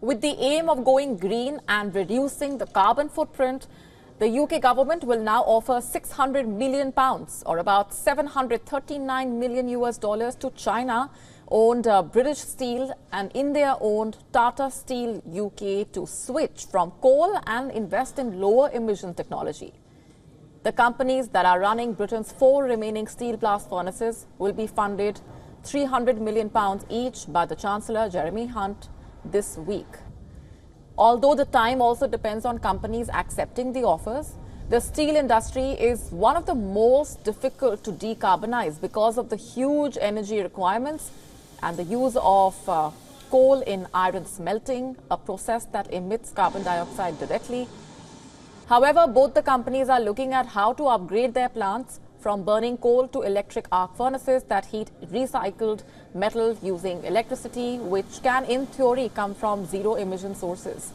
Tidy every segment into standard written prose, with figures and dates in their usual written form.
With the aim of going green and reducing the carbon footprint, the UK government will now offer £600 million, or about $739 million to China-owned British Steel and India-owned Tata Steel UK to switch from coal and invest in lower emission technology. The companies that are running Britain's 4 remaining steel blast furnaces will be funded £300 million each by the Chancellor Jeremy Hunt this week. Although the time also depends on companies accepting the offers, the steel industry is one of the most difficult to decarbonize because of the huge energy requirements and the use of coal in iron smelting, a process that emits carbon dioxide directly. However, both the companies are looking at how to upgrade their plants from burning coal to electric arc furnaces that heat recycled metal using electricity, which can in theory come from zero emission sources.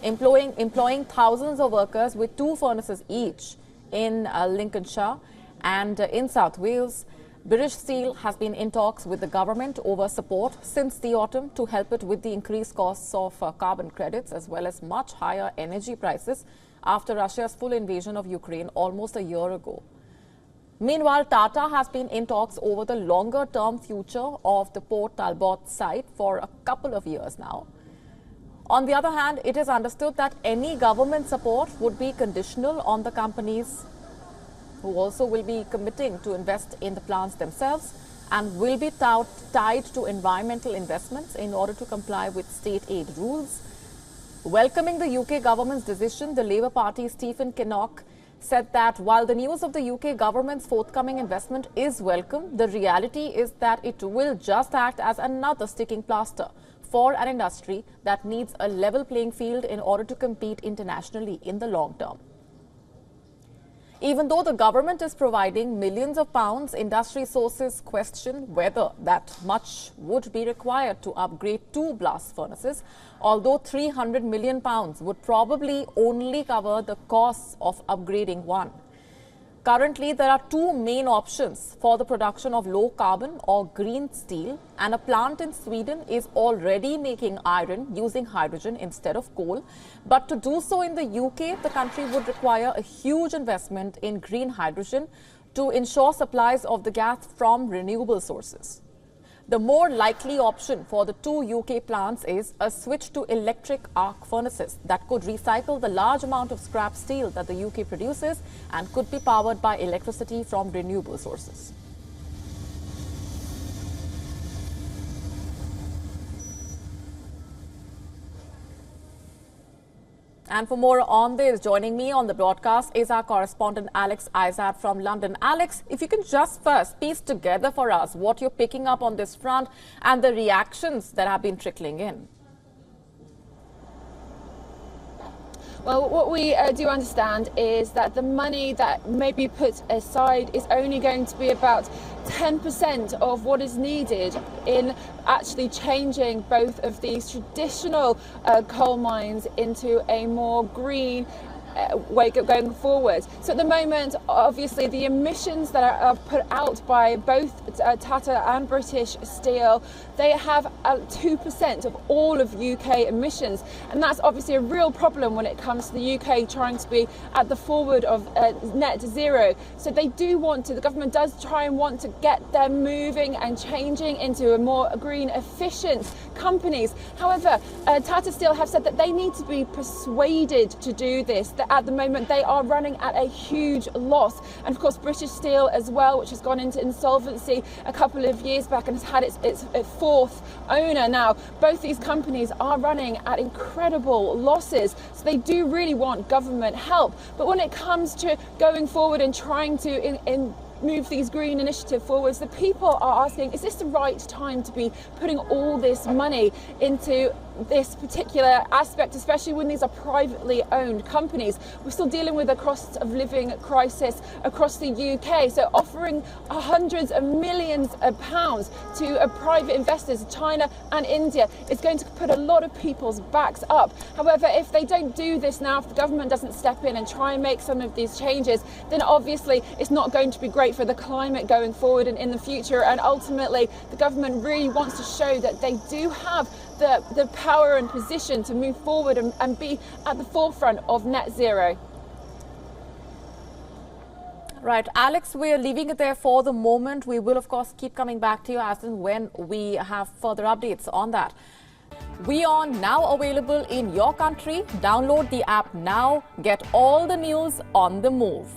Employing thousands of workers with 2 furnaces each in Lincolnshire and in South Wales, British Steel has been in talks with the government over support since the autumn to help it with the increased costs of carbon credits as well as much higher energy prices after Russia's full invasion of Ukraine almost a year ago. Meanwhile, Tata has been in talks over the longer-term future of the Port Talbot site for a couple of years now. On the other hand, it is understood that any government support would be conditional on the companies who also will be committing to invest in the plants themselves and will be tied to environmental investments in order to comply with state aid rules. Welcoming the UK government's decision, the Labour Party's Stephen Kinnock said that while the news of the UK government's forthcoming investment is welcome, the reality is that it will just act as another sticking plaster for an industry that needs a level playing field in order to compete internationally in the long term. Even though the government is providing millions of pounds, industry sources question whether that much would be required to upgrade 2 blast furnaces, although £300 million would probably only cover the costs of upgrading 1. Currently, there are 2 main options for the production of low-carbon or green steel, and a plant in Sweden is already making iron using hydrogen instead of coal. But to do so in the UK, the country would require a huge investment in green hydrogen to ensure supplies of the gas from renewable sources. The more likely option for the 2 UK plants is a switch to electric arc furnaces that could recycle the large amount of scrap steel that the UK produces and could be powered by electricity from renewable sources. And for more on this, joining me on the broadcast is our correspondent Alex Izard from London. Alex, if you can just first piece together for us what you're picking up on this front and the reactions that have been trickling in. Well, what we do understand is that the money that may be put aside is only going to be about 10% of what is needed in actually changing both of these traditional coal mines into a more green way going forward. So at the moment, obviously, the emissions that are put out by both Tata and British Steel, they have 2% of all of UK emissions. And that's obviously a real problem when it comes to the UK trying to be at the forward of net zero. So they do want to, the government does try and want to get them moving and changing into a more green, efficient companies. However, Tata Steel have said that they need to be persuaded to do this. That at the moment they are running at a huge loss, and of course British Steel as well, which has gone into insolvency a couple of years back and has had its 4th owner now. Both these companies are running at incredible losses, so they do really want government help. But when it comes to going forward and trying to move these green initiatives forwards, the people are asking, is this the right time to be putting all this money into this particular aspect, especially when these are privately owned companies? We're still dealing with a cost of living crisis across the UK, so offering hundreds of millions of pounds to private investors, China and India, is going to put a lot of people's backs up. However, if they don't do this now, if the government doesn't step in and try and make some of these changes, then obviously it's not going to be great for the climate going forward and in the future. And ultimately, the government really wants to show that they do have the power and position to move forward and be at the forefront of net zero. Right, Alex, we're leaving it there for the moment. We will, of course, keep coming back to you as and when we have further updates on that. WION now available in your country. Download the app now. Get all the news on the move.